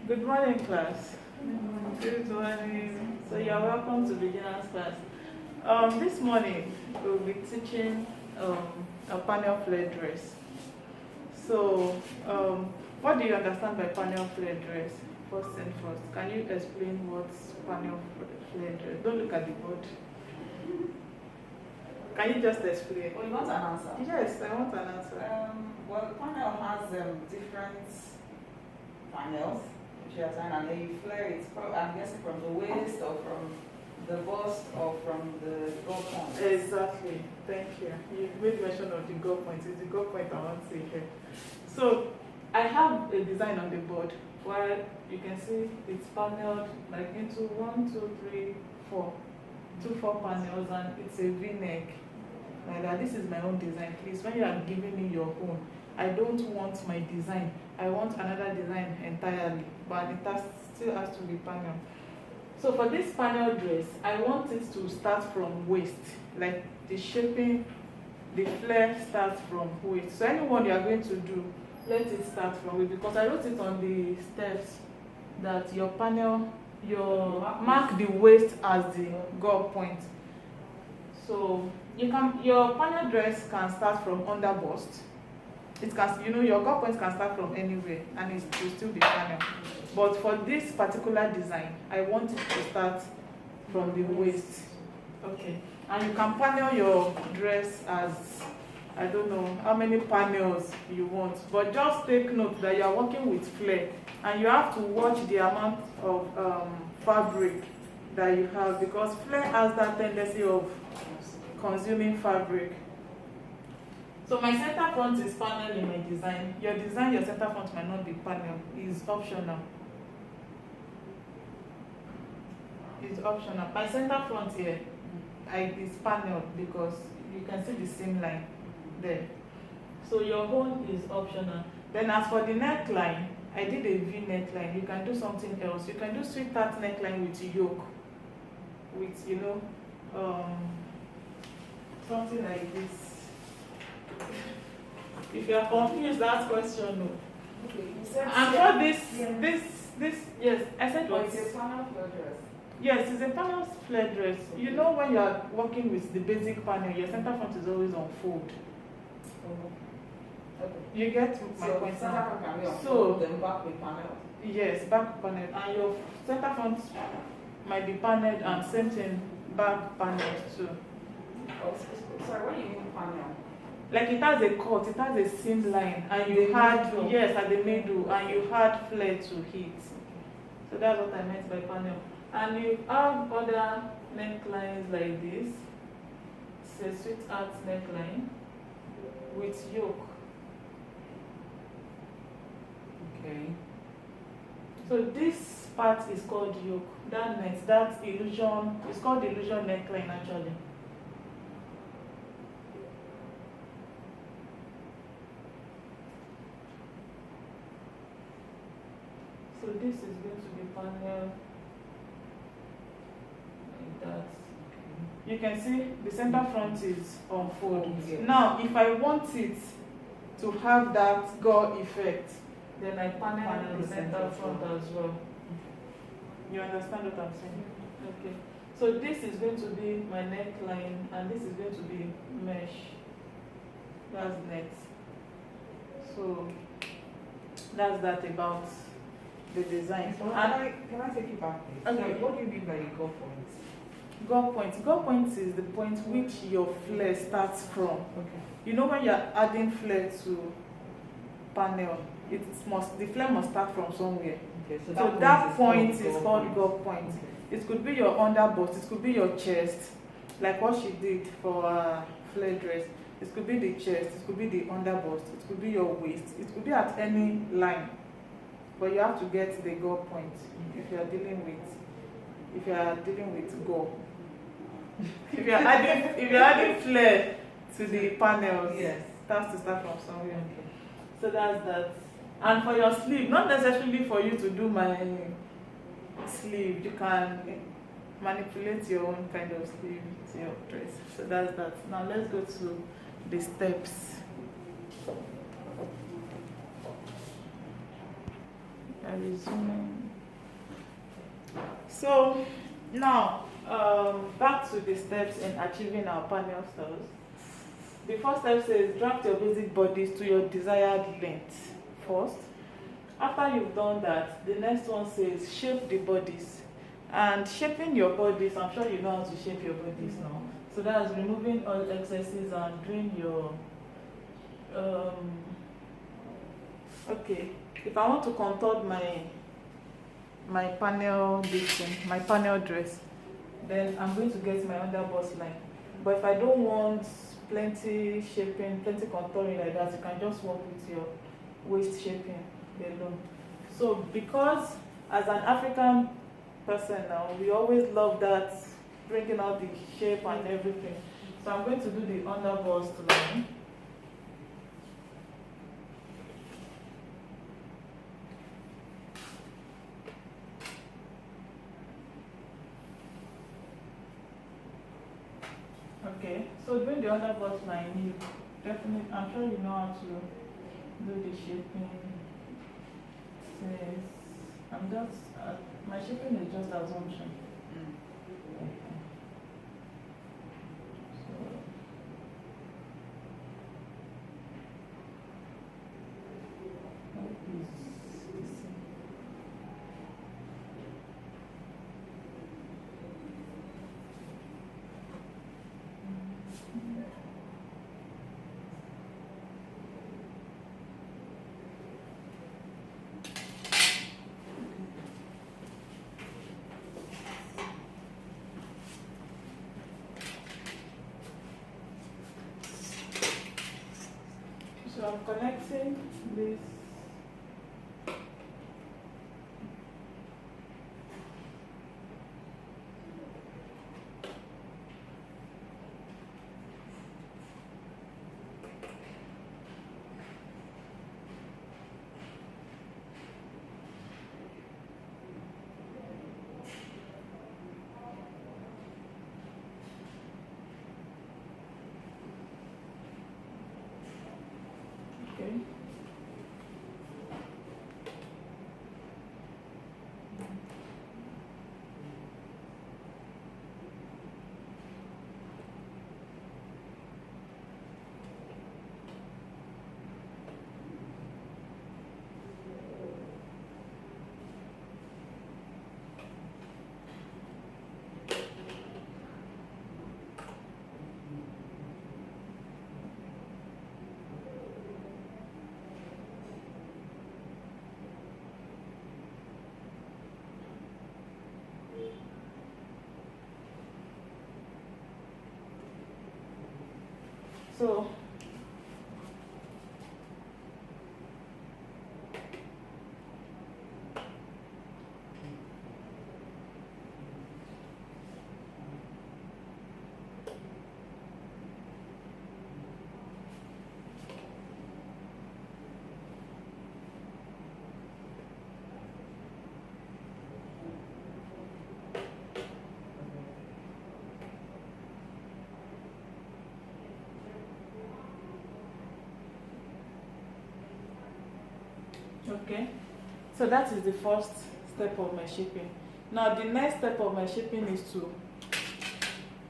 Good morning, class. Good morning. So you're welcome to beginners class. This morning we'll be teaching a panel flare dress. So, what do you understand by panel flare dress? First and first, can you explain what's panel flare dress? Don't look at the board. Can you just explain? Well, you want an answer? Yes, I want an answer. Well, the panel has different panels, which you assign, and then you flare it, I'm guessing from the waist, or from the bust, or from the goal point. Exactly. Thank you. You made mention of the goal point. It's the goal point I want to hear. So, I have a design on the board where you can see it's paneled like into 1, 2, 3, 4. 4 panels, and it's a V-neck. Like that. This is my own design. Please, when you are giving me your own, I don't want my design. I want another design entirely, but it still has to be panel. So for this panel dress, I want it to start from waist, like the shaping, the flare starts from waist. So anyone you are going to do, let it start from waist, because I wrote it on the steps that your panel, mark the waist as the goal point. So your panel dress can start from under bust. It can, your goal point can start from anywhere, and it will still be panel. But for this particular design, I want it to start from the waist. Okay. And you can panel your dress as, I don't know how many panels you want, but just take note that you are working with flare, and you have to watch the amount of fabric that you have, because flare has that tendency of consuming fabric. So my center front is panel in my design. Your center front might not be panel. It's optional. It's optional. My center front here is panel because you can see the seam line there. So your whole is optional. Then as for the neckline, I did a V neckline. You can do something else. You can do sweetheart neckline with yoke. With, something like this. If you are confused, ask question. No. Okay, you said I'm sure this, yes, I said what? It's a panel flare dress. Yes, it's a panel flare dress. Okay. You know, when you are working with the basic panel, your center front is always on fold. Okay. You get my So point center now? front can be on So, fold, then back with panel. Yes, back panel. And your center front might be paneled, and same thing, back panel too. Oh, sorry, what do you mean panel? Like it has a cut, it has a seam line, and you had, yes, at the middle, and you had flare to hit. So that's what I meant by panel. And you have other necklines like this. It's a sweetheart neckline with yoke. Okay. So this part is called yoke. That illusion, it's called illusion neckline actually. So this is going to be panel like that. You can see the center front is on fold. Yes. Now, if I want it to have that gore effect, then I panel the center front as well. You understand what I'm saying? Okay. So this is going to be my neckline, and this is going to be mesh. That's net. So that's that about the design. So can I take you back? Okay. So what do you mean by the goal point? Goal point is the point which your flare starts from. Okay. You know, when you're adding flare to panel, the flare must start from somewhere. Okay. So that point is called goal point. Okay. It could be your underbust, it could be your chest, like what she did for her flare dress. It could be the chest, it could be the underbust, it could be your waist, it could be at any line. But you have to get the goal point if you are dealing with goal. if you're adding flare to the panels, Yes. it has to start from somewhere. Okay. So that's that. And for your sleeve, not necessarily for you to do my sleeve, you can manipulate your own kind of sleeve to your dress. So that's that. Now let's go to the steps. Resuming. So now, back to the steps in achieving our panel styles. The first step says draft your basic bodies to your desired length first. After you've done that, the next one says shape the bodies. And shaping your bodies, I'm sure you know how to shape your bodies now. So that's removing all excesses and doing your okay. If I want to contour my panel my panel dress, then I'm going to get my underbust line. But if I don't want plenty shaping, plenty contouring like that, you can just work with your waist shaping alone. So because as an African person now, we always love that, bringing out the shape and everything. So I'm going to do the underbust line. Okay, so doing the underbust line, you definitely, I'm sure you know how to do the shaping. Says, I'm just, my shaping is just assumption. So I'm connecting this. Okay. So okay, so that is the first step of my shaping. Now the next step of my shaping is to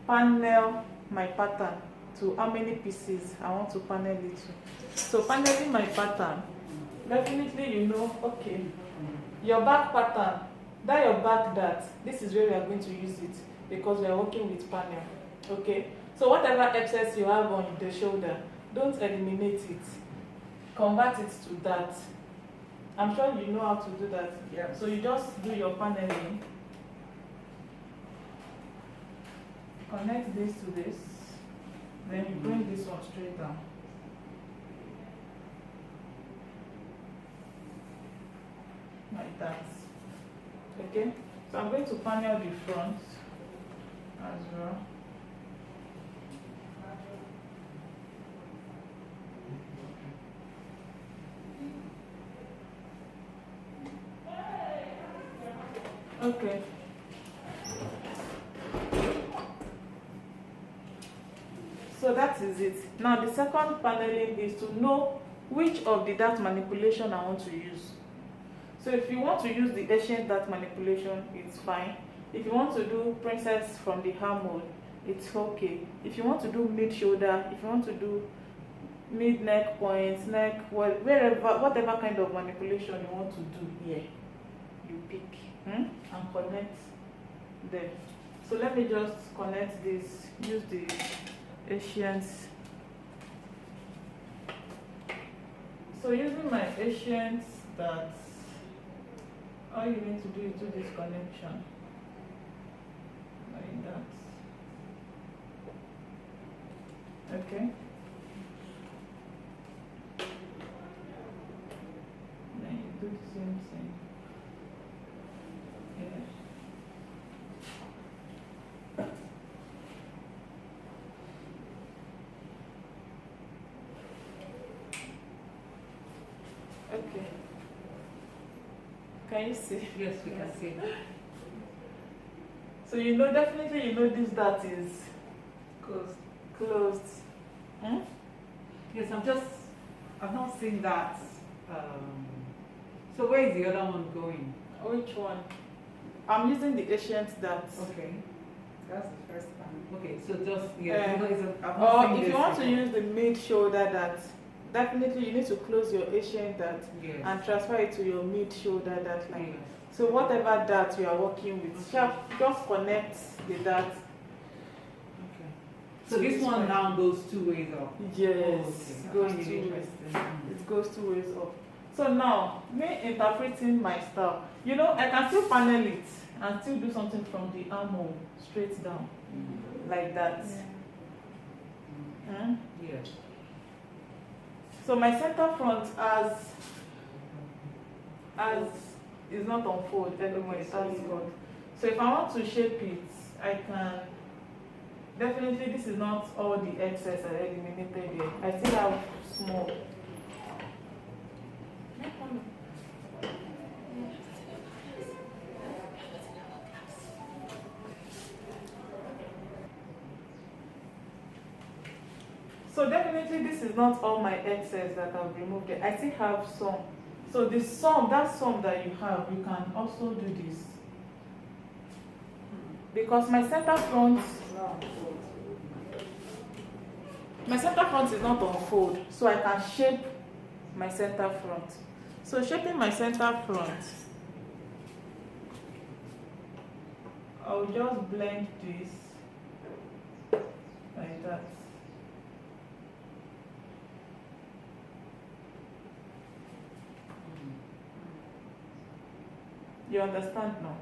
panel my pattern to how many pieces I want to panel it to. So paneling my pattern, definitely you know, okay, your back pattern, that your back dart, this is where we are going to use it because we are working with panel. Okay, so whatever excess you have on the shoulder, don't eliminate it, convert it to that. I'm sure you know how to do that. Yeah. So you just do your paneling, connect this to this, then you bring this one straight down. Like that. Okay? So I'm going to panel the front as well. Okay. So that is it. Now the second paneling is to know which of the dart manipulation I want to use. So if you want to use the ancient dart manipulation, it's fine. If you want to do princess from the armhole, it's okay. If you want to do mid shoulder, if you want to do mid neck points, neck, wherever, whatever kind of manipulation you want to do here, you pick and connect them. So let me just connect this, use the Asians. So using my Asians, that all you need to do is do this connection like that. Okay. Then you do the same thing. Here. Okay. Can you see? Yes, we can see. So you know, definitely you know this dart is Closed. closed. Hmm? Yes, I've not seen that. So where is the other one going? Which one? I'm using the ancient dart. Okay. That's the first one. Okay, so just, Yeah. because I've not Or seen if this you want to before. use the mid shoulder dart, definitely you need to close your ancient dart Yes. and transfer it to your mid shoulder dart line. Yes. So whatever dart you are working with, just connect the dart. Okay. So So this this one one- now goes 2 ways up. Yes, Okay. it goes I find it 2 ways. interesting. It goes 2 ways up. So now, me interpreting my style, you know, I can still panel it and still do something from the armhole straight down, like that. Hmm? Yes. So my center front as is not on fold anymore, it has fold. So if I want to shape it, I can definitely, this is not all the excess I eliminated here. I still have small. So definitely this is not all my excess that I've removed it. I still have some. So the sum, that sum that you have, you can also do this. Because my center front is not on fold, so I can shape my center front. So shaping my center front, I'll just blend this like that. You understand now?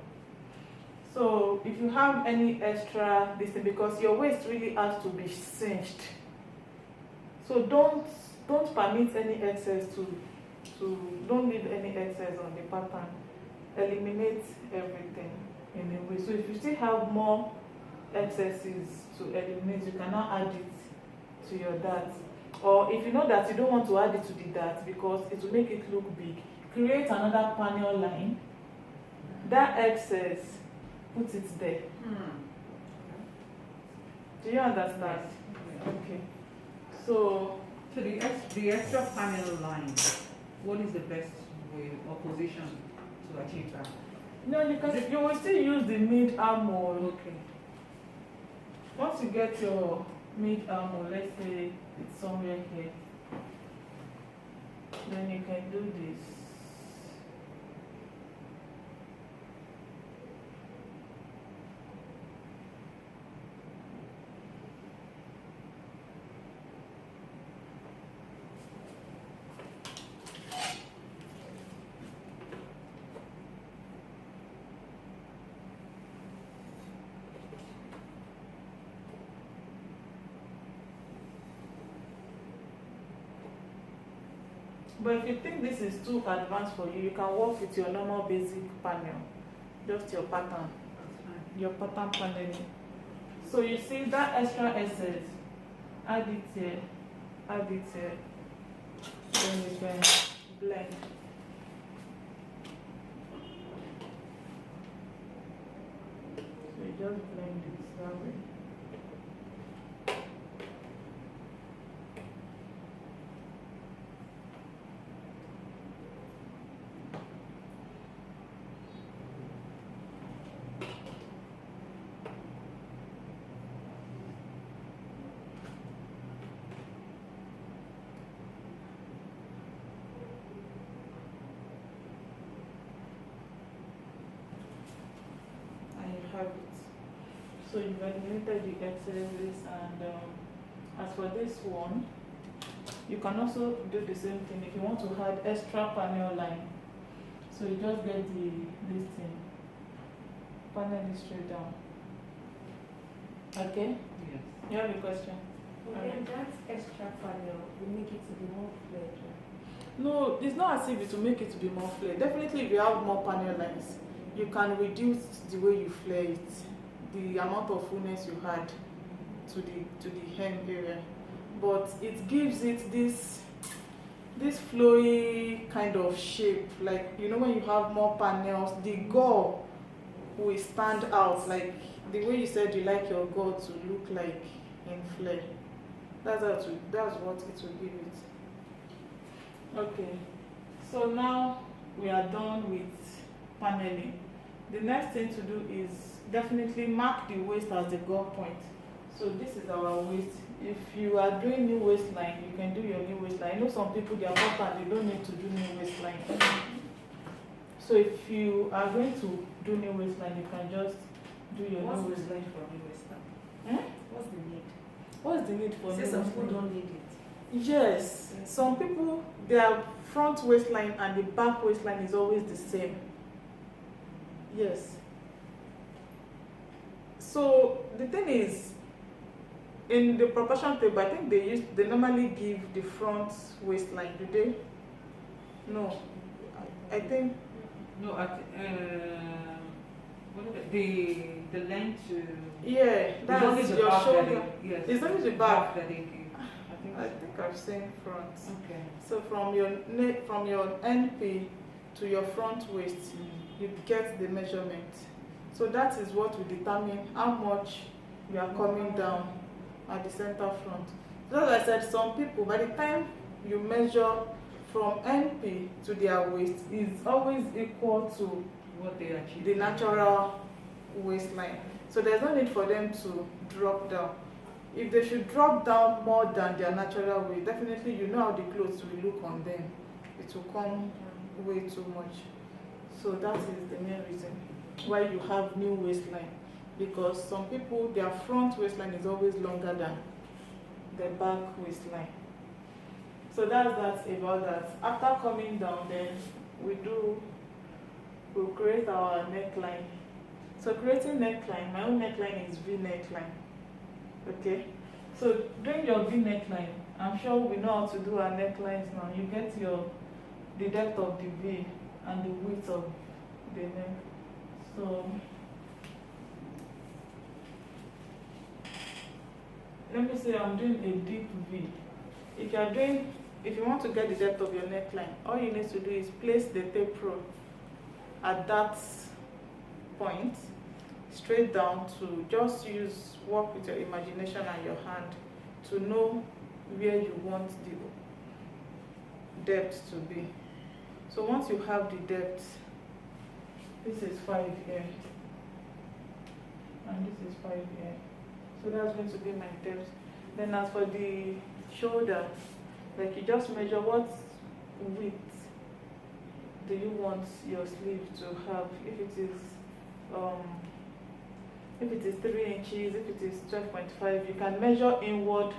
So if you have any extra this thing, because your waist really has to be cinched, so don't permit any excess don't leave any excess on the pattern. Eliminate everything in a way. So if you still have more excesses to eliminate, you can now add it to your dart. Or if you know that you don't want to add it to the dart because it will make it look big, create another panel line. That excess, put it there. Do you understand? Okay. So the extra panel line, what is the best way or position to achieve that? no, you will still use the mid armhole. Okay. Once you get your mid armhole, let's say it's somewhere here, then you can do this. But if you think this is too advanced for you, you can work with your normal basic panel, just your pattern, That's fine. your pattern paneling. So you see that extra essence, add it here, then you can blend. So you just blend it that way. So you've eliminated the excesses, and as for this one, you can also do the same thing if you want to add extra panel line. So you just get this thing, panel it straight down. Okay? Yes. You have a question? But then that extra panel will make it to be more flared, right? No, it's not as if it will make it to be more flare. Definitely, if you have more panel lines, you can reduce the way you flare it, the amount of fullness you had to the hem area. But it gives it this flowy kind of shape. Like, you know, when you have more panels, the gore will stand out. Like the way you said you like your gore to look like in flare. That's what it will give it. Okay, so now we are done with paneling. The next thing to do is definitely mark the waist as the gore point. So this is our waist. If you are doing new waistline, you can do your new waistline. I know some people, they are bottom, they don't need to do new waistline. So if you are going to do new waistline, you can just do your What's new the waistline. need for new waistline? Hmm? What's the need? What's the need for Say new some people waistline? don't need it. Yes, some people, their front waistline and the back waistline is always the same. Yes. So the thing is, in the proportion table, I think they normally give the front waistline, do they? No, I think No, what is it? The length to. yeah, It's only that's the your back that shoulder. they, yes. It's only the back. that they give. I think I've seen front. Okay. So from your neck, from your NP to your front waist, you get the measurement. So that is what will determine how much you are coming down at the center front. So as I said, some people, by the time you measure from NP to their waist, is always equal to What they achieve. the natural waistline. So there's no need for them to drop down. If they should drop down more than their natural weight, definitely you know how the clothes will look on them. It will come way too much. So that is the main reason why you have new waistline. Because some people, their front waistline is always longer than the back waistline. So that's that about that. After coming down, then we'll create our neckline. So creating neckline, my own neckline is V neckline. Okay, so during your V neckline, I'm sure we know how to do our necklines now. You get the depth of the V and the width of the neck. So let me say I'm doing a deep V. If you want to get the depth of your neckline, all you need to do is place the tape roll at that point, straight down, to just work with your imagination and your hand to know where you want the depth to be. So once you have the depth, this is 5 here, and this is 5 here. So that's going to be my depth. Then as for the shoulder, like you just measure what width do you want your sleeve to have. If it is 3 inches, if it is 12.5, you can measure inward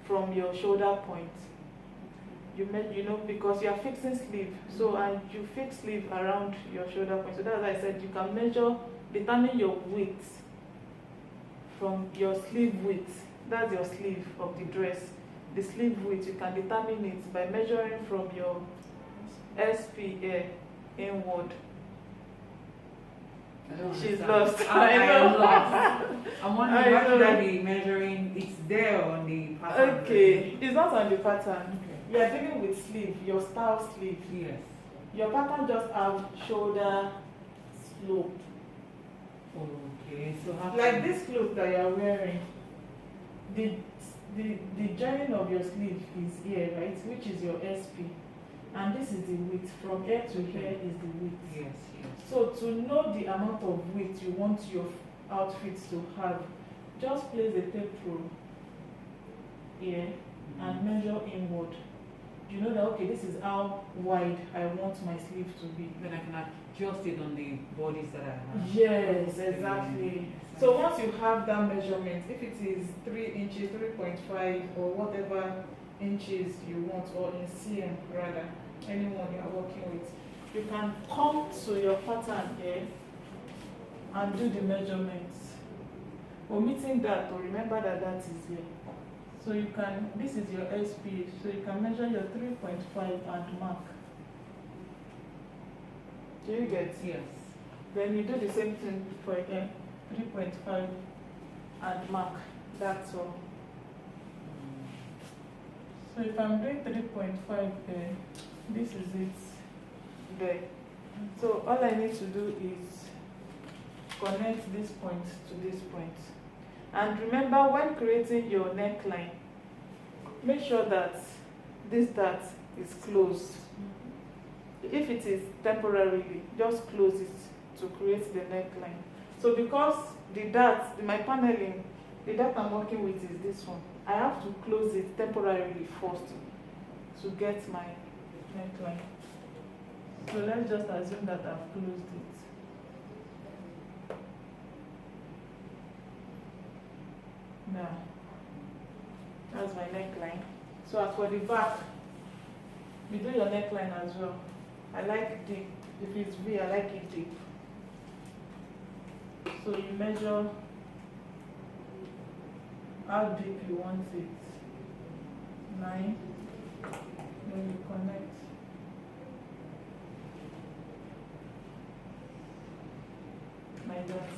from your shoulder point. You know, because you are fixing sleeve, so and you fix sleeve around your shoulder point. So that's why I said you can measure, determine your width from your sleeve width. That's your sleeve of the dress. The sleeve width, you can determine it by measuring from your SPA inward. She's lost. I know. am lost. I'm wondering I why should know. I be measuring? It's there on the pattern. Okay, it's not on the pattern. Okay. You are dealing with sleeve, your style sleeve. Yes. Your pattern just have shoulder slope. Okay. So how Like this cloth that you are wearing, the joining of your sleeve is here, right? Which is your SP. And this is the width. From here to here is the width. Yes. Yes. So to know the amount of width you want your outfit to have, just place the tape rule here and measure inward. you know that okay, this is how wide I want my sleeve to be. Then I can adjust it on the bodies that I have. Yes, exactly. So once you have that measurement, if it is 3 inches, 3.5 or whatever inches you want, or in cm rather, anyone you are working with, you can come to your pattern here and do the measurements. Omitting that, or remember that that is here. So you can, this is your SP, so you can measure your 3.5 and mark. Do you get? Yes. Then you do the same thing for again, 3.5 and mark. That's all. So if I'm doing 3.5 there, this is it there. So all I need to do is connect this point to this point. And remember, when creating your neckline, make sure that this dart is closed. If it is temporarily, just close it to create the neckline. So because the dart, my paneling, the dart I'm working with is this one, I have to close it temporarily first to get my neckline. So let's just assume that I've closed it. Now, that's my neckline. So as for the back, you do your neckline as well. I like deep. If it's V, I like it deep. So you measure how deep you want it. 9. Then you connect. Like that.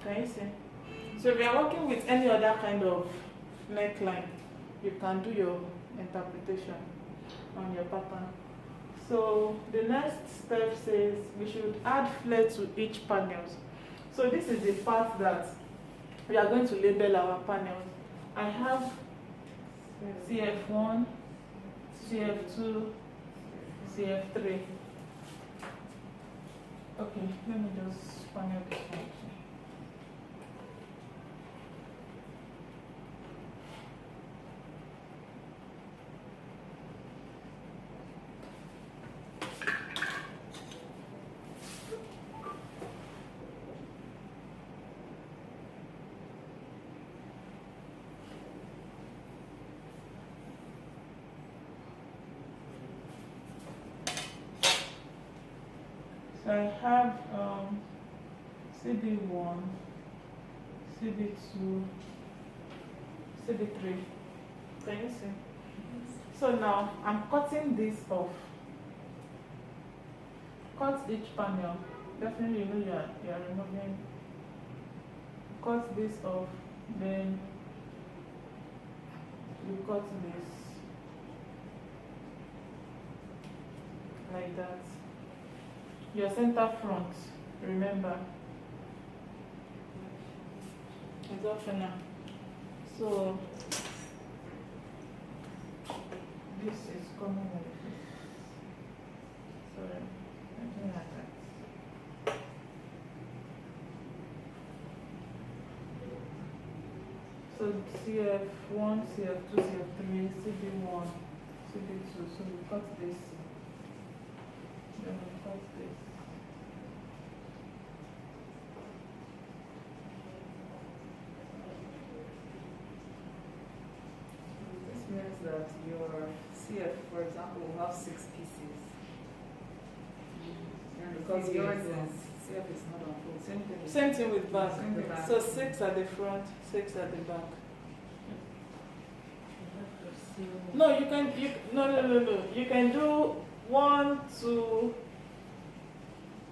Can you see? So if you are working with any other kind of neckline, you can do your interpretation on your pattern. So the next step says we should add flare to each panels. So this is the part that we are going to label our panels. I have CF1, CF2, CF3. Okay, let me just panel this one. So I have CD1, CD2, CD3. Can you see? So now I'm cutting this off. Cut each panel. Definitely you know you are removing. Cut this off, then you cut this like that. Your center front, remember, is optional. So this is coming like this. Sorry, something like that. So CF1, CF2, CF3, CD1, CD2. So we cut this. Then we cut this. This means that your CF, for example, will have 6 pieces. Because yours is CF is not on full. Same thing with back. Same with back. So 6 at the front, 6 at the back. No, you can. No. You can do 1, 2.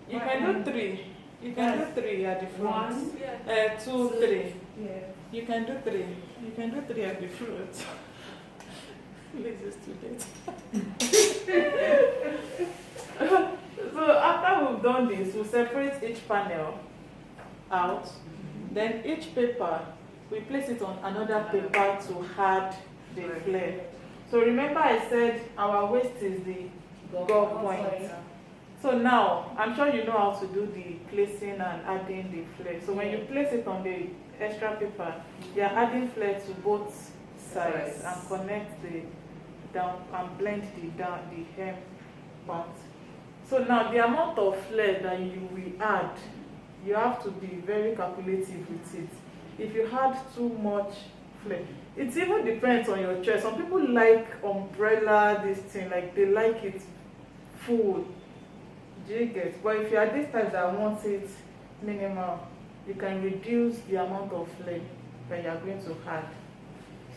You can do 3. You can do 3 at the front. 1, 2, 3. yeah. You can do 3. You can do 3 at the front. Lazy student. So after we've done this, we'll separate each panel out. Then each paper, we place it on another paper to add the flare. So remember I said our waist is the goal point. So now, I'm sure you know how to do the placing and adding the flare. So when you place it on the extra paper, you are adding flare to both sides and connect the down and blend the hem part. So now the amount of flare that you will add, you have to be very calculative with it. If you add too much flare, it even depends on your choice. Some people like umbrella, this thing, like they like it full. Do you get? But if you are this type that wants it minimal, you can reduce the amount of flare that you are going to add.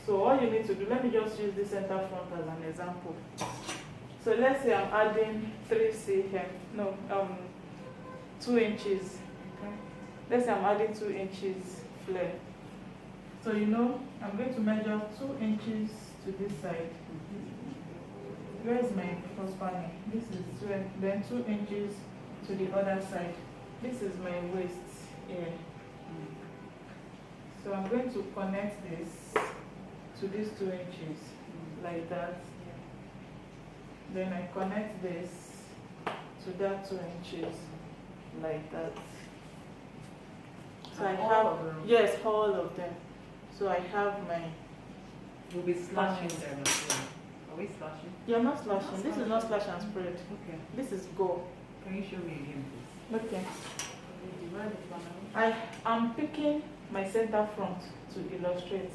So all you need to do, let me just use the center front as an example. So let's say I'm adding 3 cm, no, 2 inches. Okay. Let's say I'm adding 2 inches flare. So you know, I'm going to measure 2 inches to this side. Where is my first panel? This is 2, then 2 inches to the other side. This is my waist here. So I'm going to connect this to these 2 inches, like that. Then I connect this to that 2 inches, like that. So And I all have, of them? yes, all of them. So I have my, We'll be slashing them as well. Are we slashing? you're not slashing, this is not slash and spread. Okay. This is go. Can you show me again, please? Okay. I am picking my center front to illustrate.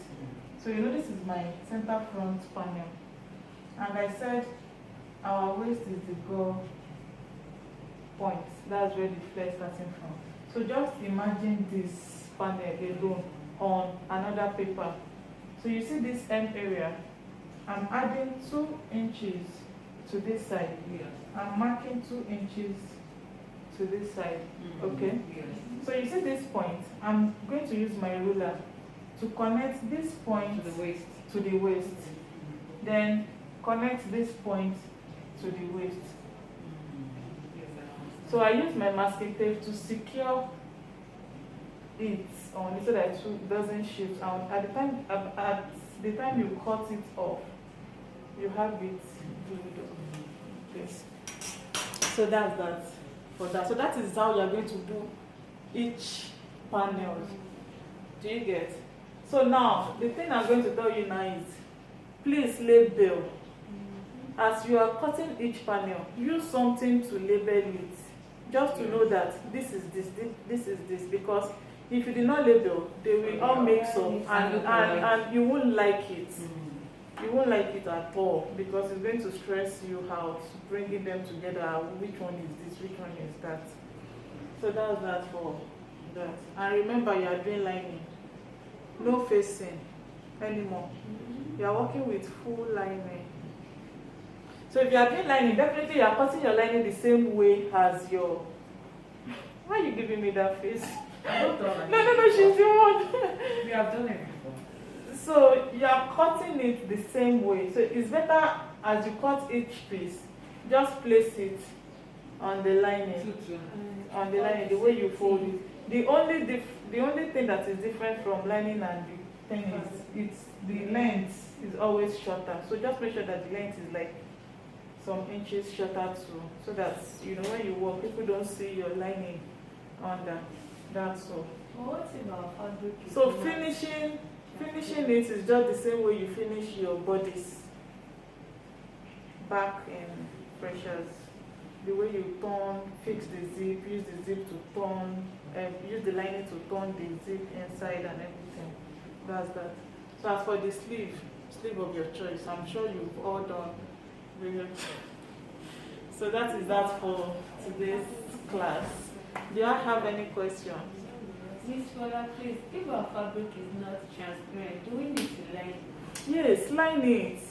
So you know this is my center front panel. And I said our waist is the go point. That's where the flare starting from. So just imagine this panel alone on another paper. So you see this end area, I'm adding 2 inches to this side. Yes. I'm marking 2 inches to this side. Okay. Yes. So you see this point, I'm going to use my ruler to connect this point To the waist. to the waist. Then connect this point to the waist. Yes, I understand. So I use my masking tape to secure it on it so that it doesn't shift. And at the time you cut it off, you have it glued on. Okay. So that's that for that. So that is how you are going to do each panel. Do you get? So now the thing I'm going to tell you now is, please label. As you are cutting each panel, use something to label it, just to know that this is this is this, because if you did not label, they will all mix up and you won't like it. You won't like it at all, because it's going to stress you out, bringing them together. Which one is this? Which one is that? So that's that for that. And remember, you are doing lining, no facing anymore. You are working with full lining. So if you are doing lining, definitely you are cutting your lining the same way as your. Why are you giving me that face? No, she's the one. We have done it before. So you are cutting it the same way. So it's better as you cut each piece, just place it on the lining. On the lining, the way you fold it. The only thing that is different from lining and the thing is, it's the length is always shorter. So just make sure that the length is like some inches shorter too, so that you know when you walk, people don't see your lining under. That's all. Well, what about fabric? So finishing it is just the same way you finish your bodies back in freshers. The way you turn, fix the zip, use the zip to turn, use the lining to turn the zip inside and everything. That's that. So as for the sleeve of your choice, I'm sure you've all done. So that is that for today's class. Do I have any questions? Miss Fola, please, if our fabric is not transparent, do we need to line it? Yes, line it.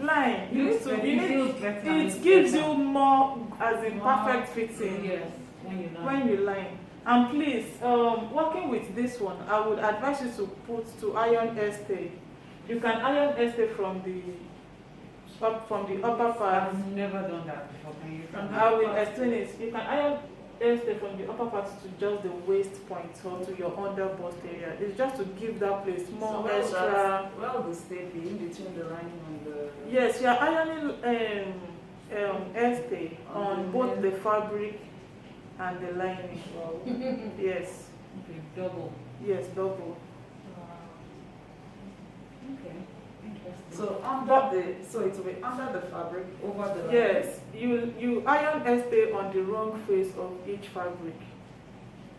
Line. You need to. It gives gives you more as in perfect fitting. Yes. When you line. And please, working with this one, I would advise you to put to iron estay. You can iron estay from the upper part. I've never done that before. Can you? I will explain it. You can iron estay from the upper part to just the waist point or to your under bust area. It's just to give that place more extra. Well, the stay be in between the lining and the. Yes, you are ironing estay on both the fabric and the lining. Yes. Okay, double. Yes, double. Okay. Interesting. So it will be under the fabric, over the line. Yes, you iron stay on the wrong face of each fabric.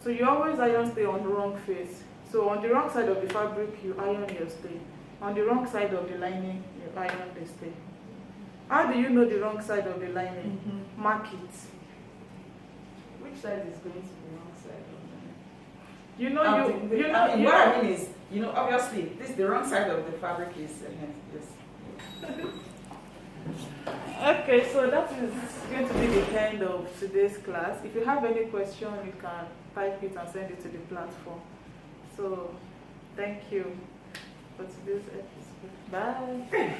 So you always iron stay on the wrong face. So on the wrong side of the fabric, you iron your stay. On the wrong side of the lining, you iron the stay. How do you know the wrong side of the lining? Mhm. Mark it. Which side is going to be wrong side of You know the you know you what I know. mean is, obviously, the wrong side of the fabric is yes. Okay, so that is going to be the end of today's class. If you have any question, you can type it and send it to the platform. So, thank you for today's episode. Bye.